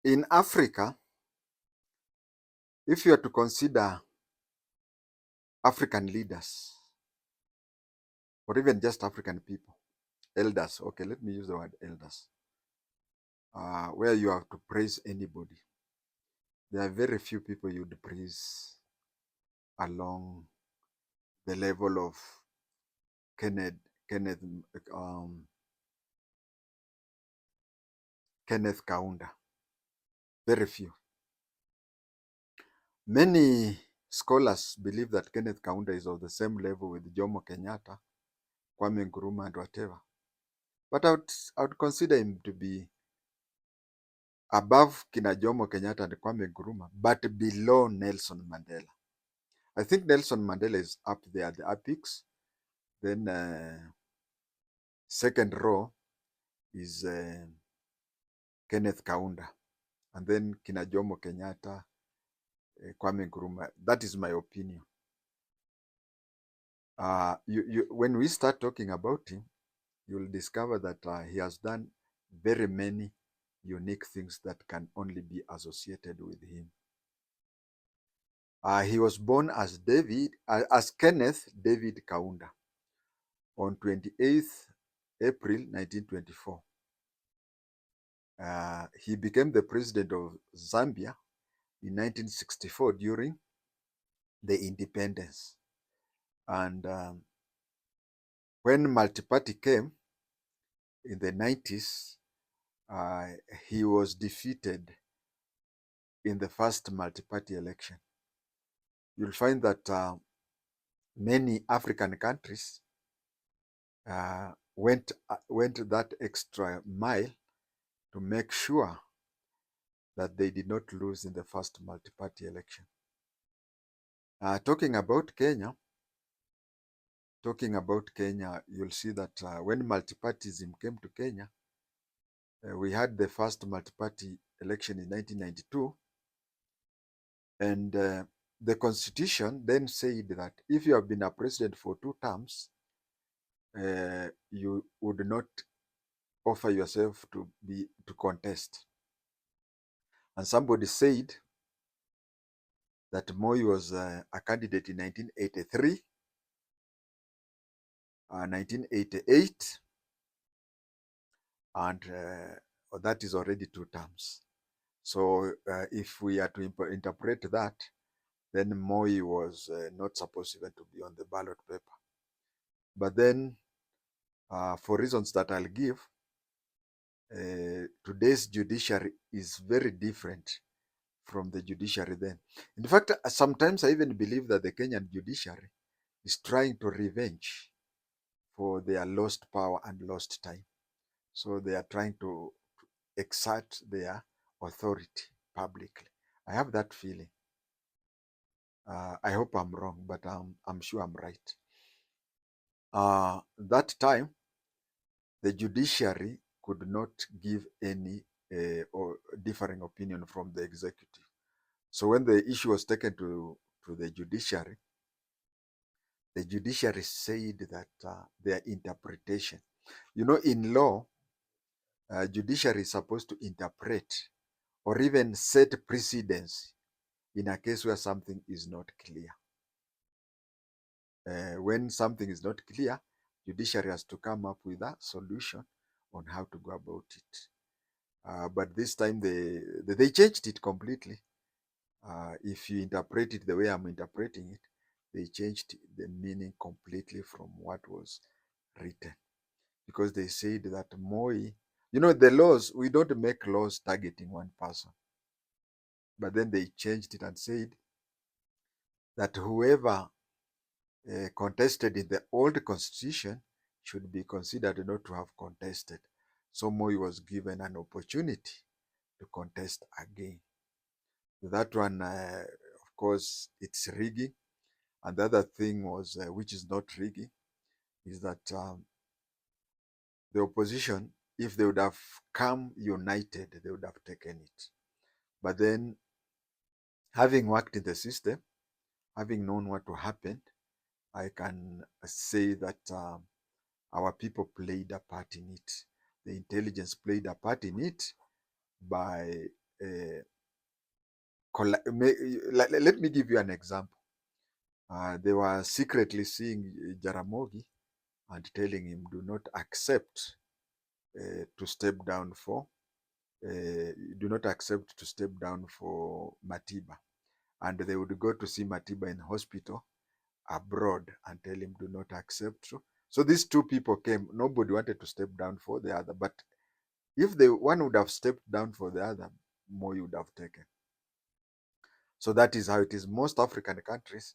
In Africa, if you are to consider African leaders, or even just African people, elders, okay, let me use the word elders, where you have to praise anybody, there are very few people you'd praise along the level of Kenneth, Kenneth, um, Kenneth Kaunda. Very few. Many scholars believe that Kenneth Kaunda is of the same level with Jomo Kenyatta, Kwame Nkrumah, and whatever. But I would consider him to be above kina Jomo Kenyatta and Kwame Nkrumah, but below Nelson Mandela. I think Nelson Mandela is up there, the apex. Then second row is Kenneth Kaunda. And then kina Jomo Kenyatta, Kwame Nkrumah. That is my opinion. When we start talking about him, you'll discover that he has done very many unique things that can only be associated with him. He was born as Kenneth David Kaunda on 28th April 1924. He became the president of Zambia in 1964 during the independence. And when multi-party came in the 90s, he was defeated in the first multi-party election. You'll find that many African countries went that extra mile to make sure that they did not lose in the first multi-party election. Talking about Kenya, you'll see that when multipartyism came to Kenya, we had the first multi-party election in 1992, and the constitution then said that if you have been a president for 2 terms, you would not offer yourself to contest. And somebody said that Moi was a candidate in 1983, 1988, and that is already 2 terms. So if we are to interpret that, then Moi was not supposed even to be on the ballot paper. But then, for reasons that I'll give, today's judiciary is very different from the judiciary then. In fact, sometimes I even believe that the Kenyan judiciary is trying to revenge for their lost power and lost time. So they are trying to exert their authority publicly. I have that feeling. I hope I'm wrong, but I'm sure I'm right. That time, the judiciary could not give any or differing opinion from the executive. So when the issue was taken to the judiciary said that their interpretation, in law, judiciary is supposed to interpret or even set precedence in a case where something is not clear. When something is not clear, judiciary has to come up with a solution on how to go about it. But this time they changed it completely. If you interpret it the way I'm interpreting it, they changed the meaning completely from what was written. Because they said that Moi, the laws, we don't make laws targeting one person. But then they changed it and said that whoever contested in the old constitution should be considered not to have contested. So Moi was given an opportunity to contest again. That one, of course, it's rigging. And the other thing was, which is not rigging, is that the opposition, if they would have come united, they would have taken it. But then, having worked in the system, having known what will happen, I can say that our people played a part in it. The intelligence played a part in it by let me give you an example. They were secretly seeing Jaramogi and telling him, do not accept to step down for do not accept to step down for Matiba. And they would go to see Matiba in hospital abroad and tell him, do not accept. So these two people came. Nobody wanted to step down for the other. But if the one would have stepped down for the other, Moi would have taken. So that is how it is. Most African countries,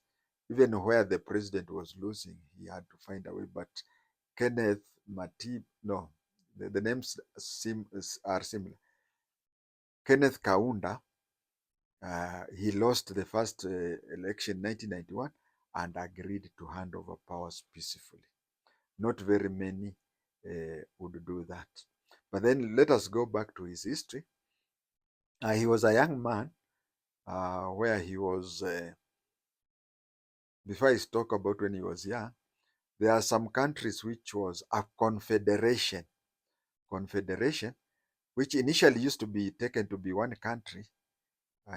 even where the president was losing, he had to find a way. But Kenneth, Matib, no, the names are similar. Kenneth Kaunda, he lost the first election in 1991 and agreed to hand over powers peacefully. Not very many would do that. But then let us go back to his history. He was a young man where he was, before I talk about when he was young, there are some countries which was a confederation, which initially used to be taken to be one country,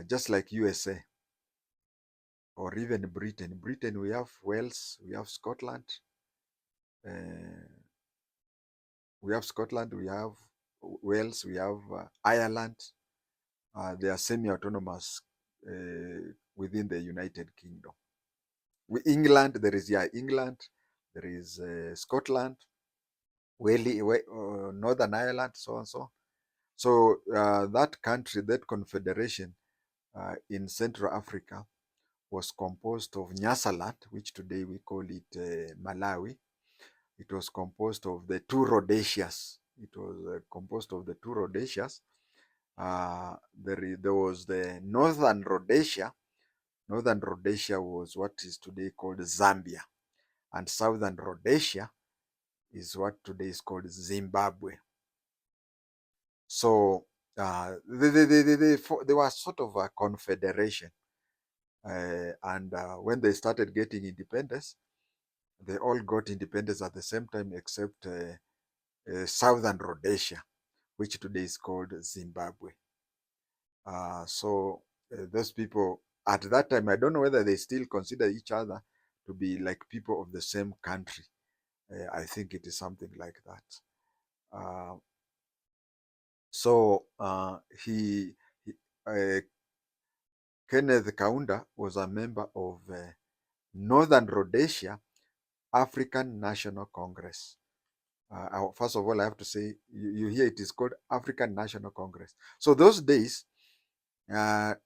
just like USA or even Britain. Britain, we have Wales, we have Scotland, we have Wales, we have Ireland. They are semi-autonomous within the United Kingdom. England, there is England, there is Scotland, Northern Ireland, so and so. So that country, that confederation in Central Africa was composed of Nyasaland, which today we call it Malawi. It was composed of the two Rhodesias. It was composed of the two Rhodesias. There was the Northern Rhodesia. Northern Rhodesia was what is today called Zambia. And Southern Rhodesia is what today is called Zimbabwe. So they were sort of a confederation. And when they started getting independence, they all got independence at the same time except Southern Rhodesia, which today is called Zimbabwe. So those people at that time, I don't know whether they still consider each other to be like people of the same country. I think it is something like that. So Kenneth Kaunda was a member of Northern Rhodesia African National Congress. First of all, I have to say, you hear it is called African National Congress. So those days,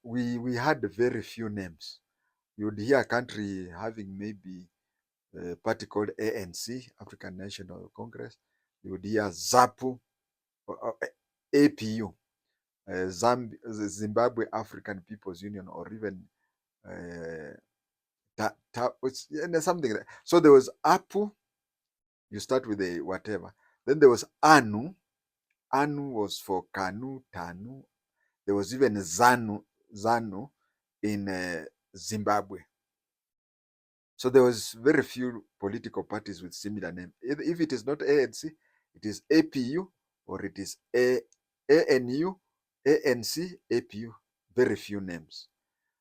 we had very few names. You would hear a country having maybe a party called ANC, African National Congress. You would hear ZAPU, APU, Zimbabwe African People's Union, or even something like that. So there was APU, you start with a whatever. Then there was ANU. ANU was for Kanu, Tanu. There was even ZANU in Zimbabwe. So there was very few political parties with similar name. If it is not ANC, it is APU or it is ANU, ANC, APU. Very few names.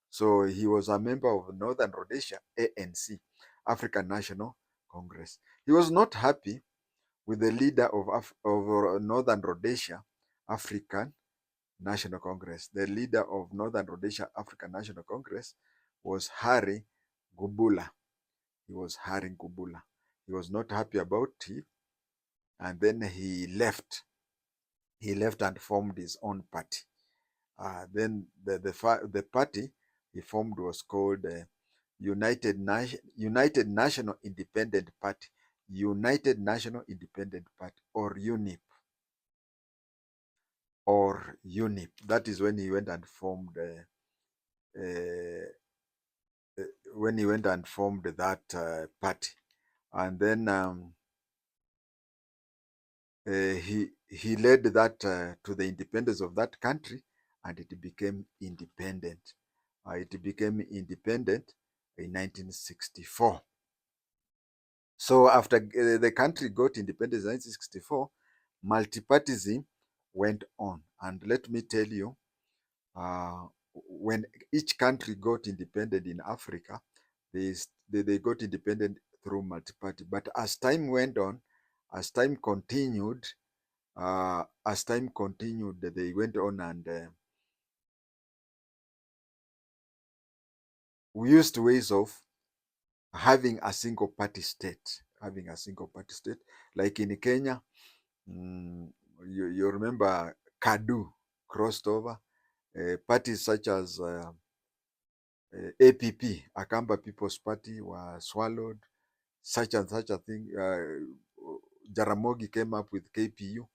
So he was a member of Northern Rhodesia, ANC, African National Congress. He was not happy with the leader of Northern Rhodesia, African National Congress. The leader of Northern Rhodesia African National Congress was Harry Gubula. He was Harry Gubula. He was not happy about it, and then he left. He left and formed his own party. Then the party he formed was called United National Independent Party, United National Independent Party, or UNIP. Or UNIP. That is when he went and formed that party, and then he led that to the independence of that country, and it became independent. It became independent in 1964. So after the country got independence in 1964, multipartyism went on. And let me tell you, when each country got independent in Africa, they got independent through multi-party. But as time went on, as time continued, they went on, and we used ways of having a single party state, like in Kenya. You remember Kadu crossed over. Parties such as APP, Akamba People's Party, were swallowed. Such and such a thing. Jaramogi came up with KPU.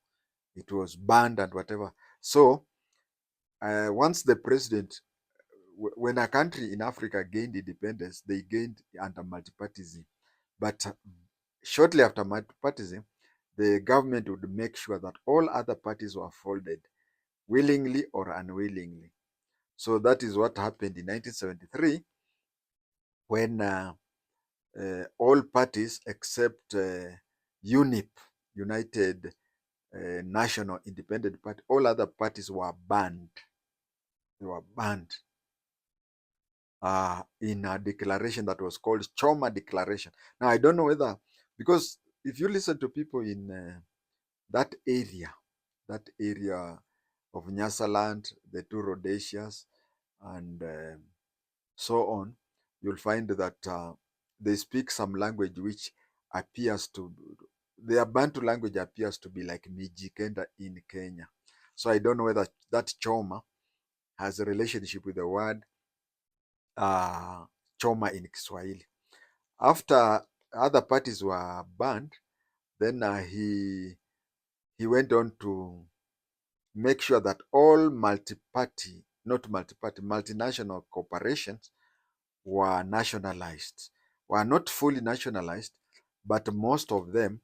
It was banned and whatever. So once the president, when a country in Africa gained independence, they gained under multipartyism. But shortly after multipartyism, the government would make sure that all other parties were folded, willingly or unwillingly. So that is what happened in 1973, when all parties except UNIP, United National Independent Party, all other parties were banned. They were banned in a declaration that was called Choma Declaration. Now, I don't know whether, because if you listen to people in that area of Nyasaland, the two Rhodesias, and so on, you'll find that they speak some language which appears to, their Bantu language appears to be like Mijikenda in Kenya. So I don't know whether that Choma has a relationship with the word Choma in Kiswahili. After other parties were banned, then he went on to make sure that all multinational corporations were nationalized. Were not fully nationalized, but most of them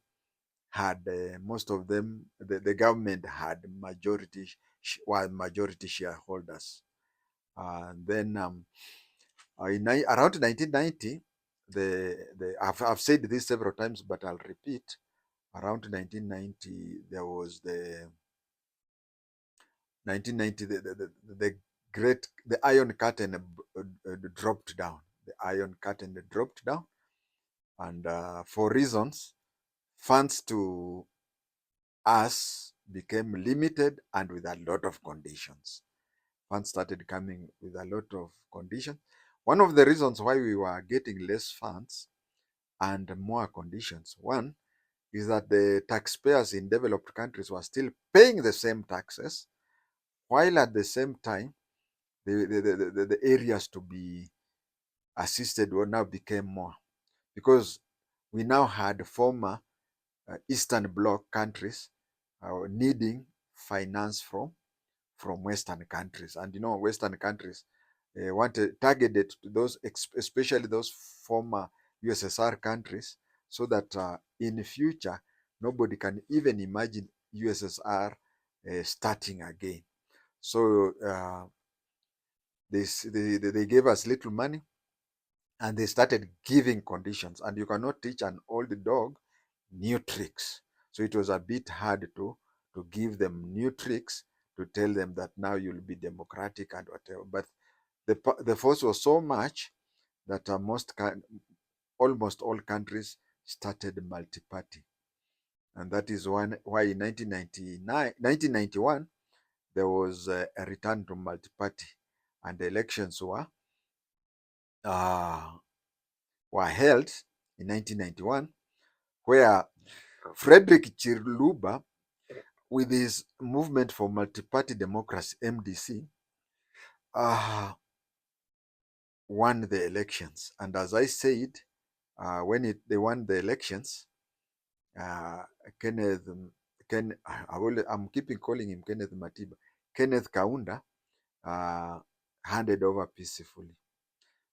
the government had were majority shareholders. And then around 1990, I've said this several times, but I'll repeat. Around 1990, there was the 1990, the Iron Curtain dropped down. The Iron Curtain dropped down, and for reasons, funds to us became limited and with a lot of conditions. Funds started coming with a lot of conditions. One of the reasons why we were getting less funds and more conditions, one is that the taxpayers in developed countries were still paying the same taxes, while at the same time, the areas to be assisted were now became more, because we now had former Eastern Bloc countries needing finance from Western countries. And Western countries wanted targeted to those, especially those former USSR countries, so that in the future, nobody can even imagine USSR starting again. So they gave us little money, and they started giving conditions. And you cannot teach an old dog new tricks. So it was a bit hard to give them new tricks, to tell them that now you'll be democratic and whatever. But the force was so much that almost all countries started multi-party. And that is why in 1991, there was a return to multi-party, and the elections were held in 1991, where Frederick Chiluba, with his movement for multi-party democracy, MDC, won the elections. And as I said, when they won the elections, Kenneth, I'm keeping calling him Kenneth Matiba, Kenneth Kaunda handed over peacefully.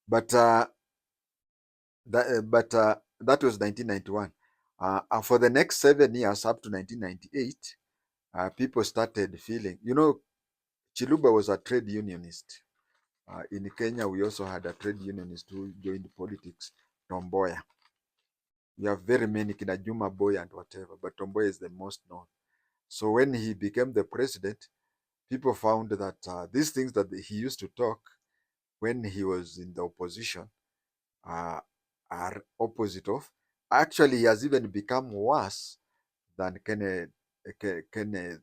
But that was 1991. For the next 7 years, up to 1998, people started feeling, Chiluba was a trade unionist. In Kenya, we also had a trade unionist who joined politics, Tomboya. We have very many, Kina Juma Boy and whatever, but Tomboya is the most known. So when he became the president, people found that these things that he used to talk when he was in the opposition uh, are opposite of. Actually, he has even become worse than Kaunda, Kenneth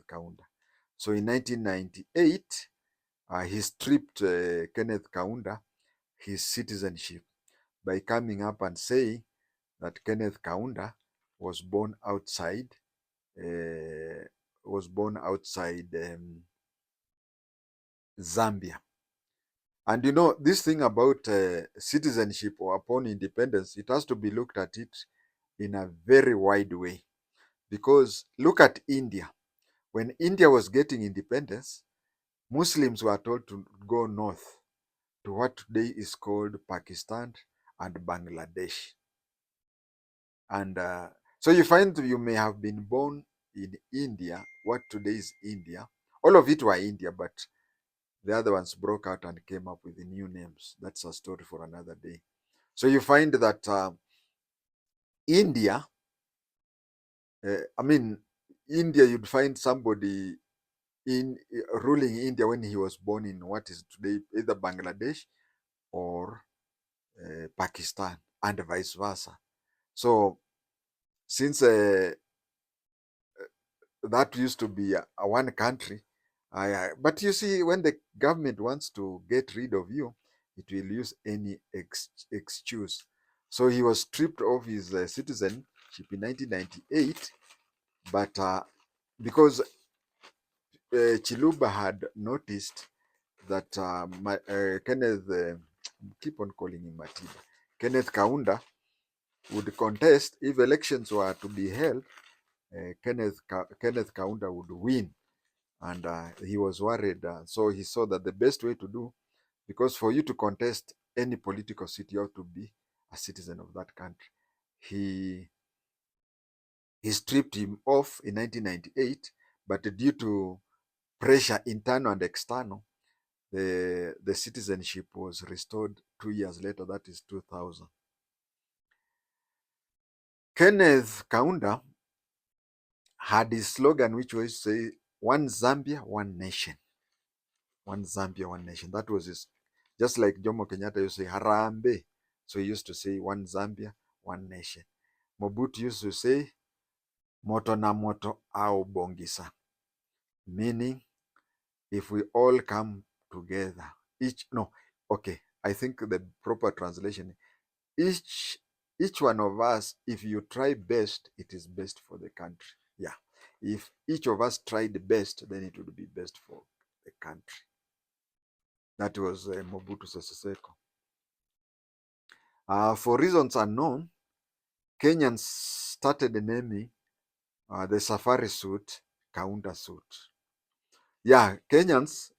Kaunda. So in 1998, he stripped Kenneth Kaunda his citizenship by coming up and saying that Kenneth Kaunda was born outside uh, Zambia. And you know, this thing about citizenship or upon independence, it has to be looked at it in a very wide way. Because look at India. When India was getting independence, Muslims were told to go north to what today is called Pakistan and Bangladesh. And so you find you may have been born in India, what today is India. All of it were India, but the other ones broke out and came up with the new names. That's a story for another day. So you find that India, I mean, India, you'd find somebody in ruling India when he was born in what is today either Bangladesh or Pakistan, and vice versa. So since that used to be a one country, but you see, when the government wants to get rid of you, it will use any excuse. So he was stripped of his citizenship in 1998, but because Chiluba had noticed that Kenneth, keep on calling him Matiba, Kenneth Kaunda would contest if elections were to be held. Kenneth Kaunda would win, and he was worried. So he saw that the best way to do, because for you to contest any political seat, you have to be a citizen of that country. He stripped him off in 1998, but due to pressure, internal and external, the citizenship was restored 2 years later, that is 2000. Kenneth Kaunda had his slogan, which was say, "One Zambia, one nation." One Zambia, one nation. That was his, just like Jomo Kenyatta used to say, Harambe. So he used to say, one Zambia, one nation. Mobutu used to say, moto na moto au bongisa, meaning if we all come together, I think the proper translation, each one of us, if you try best, it is best for the country. Yeah. If each of us tried best, then it would be best for the country. That was Mobutu Sese Seko. For reasons unknown, Kenyans started naming the safari suit Kaunda suit. Yeah, Kenyans,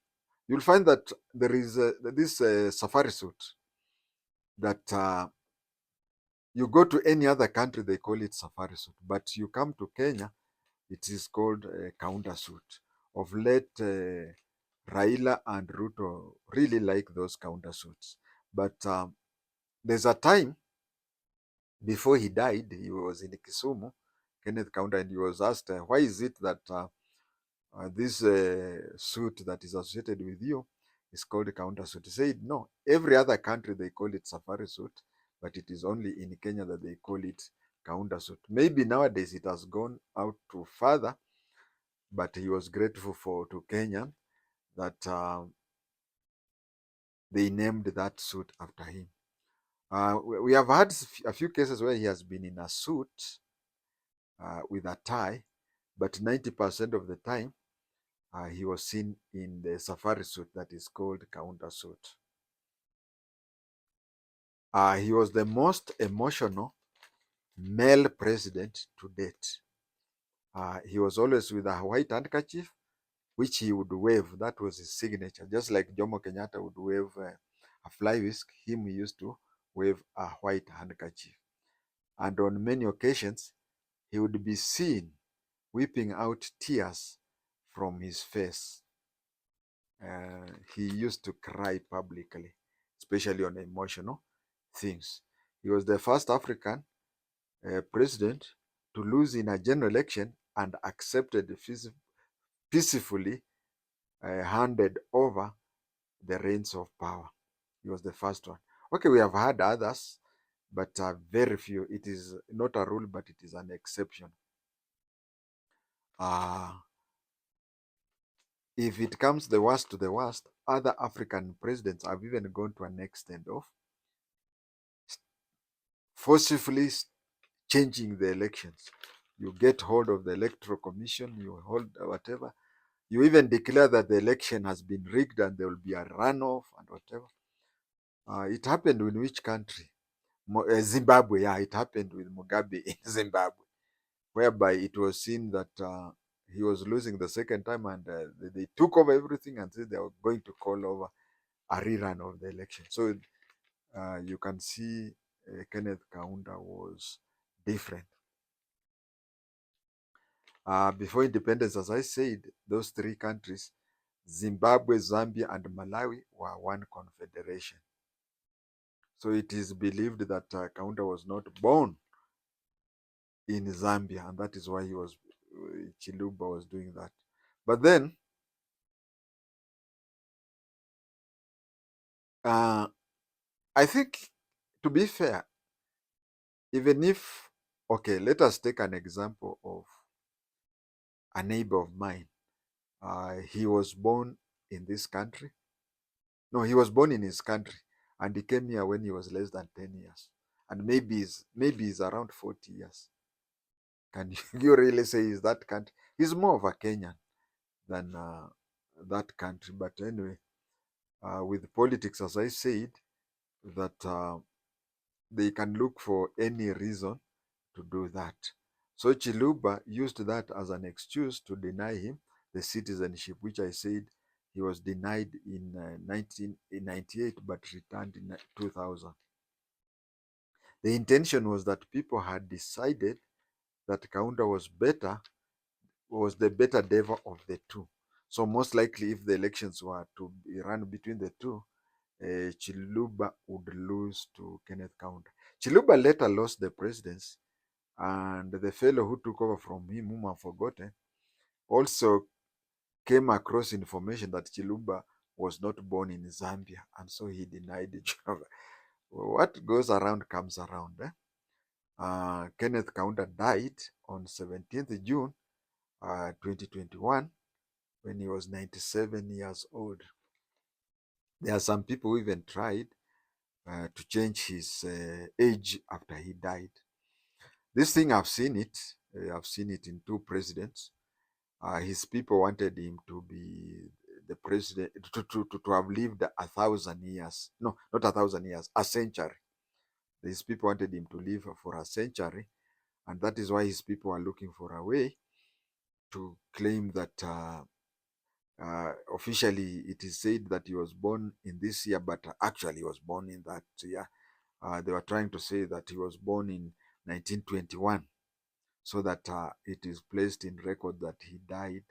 you'll find that there is this safari suit that you go to any other country, they call it safari suit. But you come to Kenya, it is called Kaunda suit. Of late, Raila and Ruto really like those Kaunda suits. But there's a time before he died, he was in Kisumu, Kenneth Kaunda, and he was asked, why is it that this suit that is associated with you is called Kaunda suit? He said, no, every other country they call it safari suit, but it is only in Kenya that they call it Kaunda suit. Maybe nowadays it has gone out to further, but he was grateful to Kenya that they named that suit after him. We have had a few cases where he has been in a suit with a tie, but 90% of the time he was seen in the safari suit that is called Kaunda suit. He was the most emotional male president to date. He was always with a white handkerchief, which he would wave. That was his signature. Just like Jomo Kenyatta would wave a fly whisk, him he used to wave a white handkerchief. And on many occasions, he would be seen weeping out tears from his face. He used to cry publicly, especially on emotional things. He was the first African president to lose in a general election and accepted peacefully handed over the reins of power. He was the first one. Okay, we have had others, but very few. It is not a rule, but it is an exception. Uh, if it comes the worst to the worst, other African presidents have even gone to an extent of forcibly changing the elections. You get hold of the electoral commission, you hold whatever. You even declare that the election has been rigged and there will be a runoff and whatever. It happened in which country? Zimbabwe. Yeah, it happened with Mugabe in Zimbabwe, whereby it was seen that he was losing the second time, and they took over everything and said they were going to call over a rerun of the election. So you can see Kenneth Kaunda was different. Before independence, as I said, those three countries, Zimbabwe, Zambia, and Malawi, were one confederation. So it is believed that Kaunda was not born in Zambia, and that is why Chiluba was doing that. But then, uh, I think, to be fair, even if, okay, let us take an example of a neighbor of mine. He was born in this country. No, he was born in his country, and he came here when he was less than 10 years. And maybe he's around 40 years. Can you really say he's that country? He's more of a Kenyan than that country. But anyway, with politics, as I said, that they can look for any reason to do that. So Chiluba used that as an excuse to deny him the citizenship, which I said he was denied in 1998 but returned in 2000. The intention was that people had decided that Kaunda was the better devil of the two. So most likely, if the elections were to be run between the two, Chiluba would lose to Kenneth Kaunda. Chiluba later lost the presidency, and the fellow who took over from him, whom I've forgotten, also came across information that Chiluba was not born in Zambia, and so he denied it. What goes around comes around. Kenneth Kaunda died on 17th June 2021 when he was 97 years old. There are some people who even tried to change his age after he died. This thing, I've seen it. I've seen it in two presidents. His people wanted him to be the president, to have lived 1,000 years. No, not 1,000 years, a century. His people wanted him to live for a century, and that is why his people are looking for a way to claim that officially it is said that he was born in this year, but actually he was born in that year. They were trying to say that he was born in 1921, so that it is placed in record that he died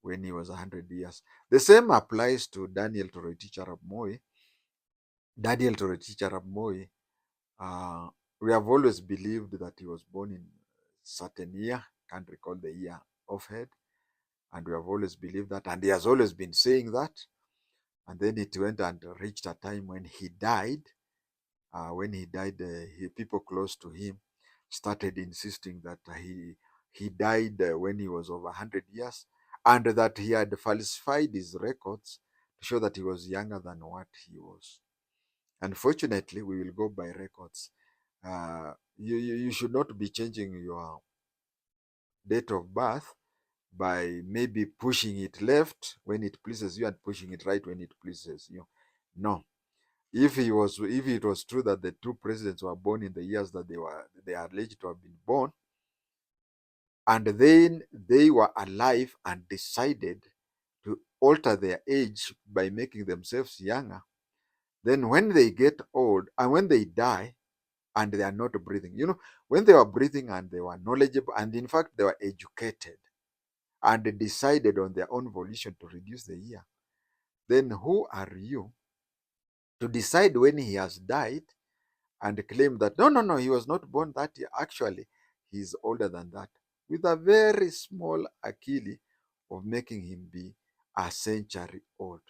when he was 100 years. The same applies to Daniel Toroitich arap Moi. Daniel Toroitich arap Moi, we have always believed that he was born in a certain year, can't recall the year offhand, and we have always believed that, and he has always been saying that. And then it went and reached a time when he died. People close to him started insisting that he died when he was over 100 years, and that he had falsified his records to show that he was younger than what he was. Unfortunately, we will go by records. You should not be changing your date of birth by maybe pushing it left when it pleases you and pushing it right when it pleases you. No. If it was true that the two presidents were born in the years that they are alleged to have been born, and then they were alive and decided to alter their age by making themselves younger, then when they get old and when they die and they are not breathing, when they were breathing and they were knowledgeable and in fact they were educated and they decided on their own volition to reduce the year, then who are you to decide when he has died and claim that no, he was not born that year? Actually, he's older than that, with a very small Achille of making him be a century old.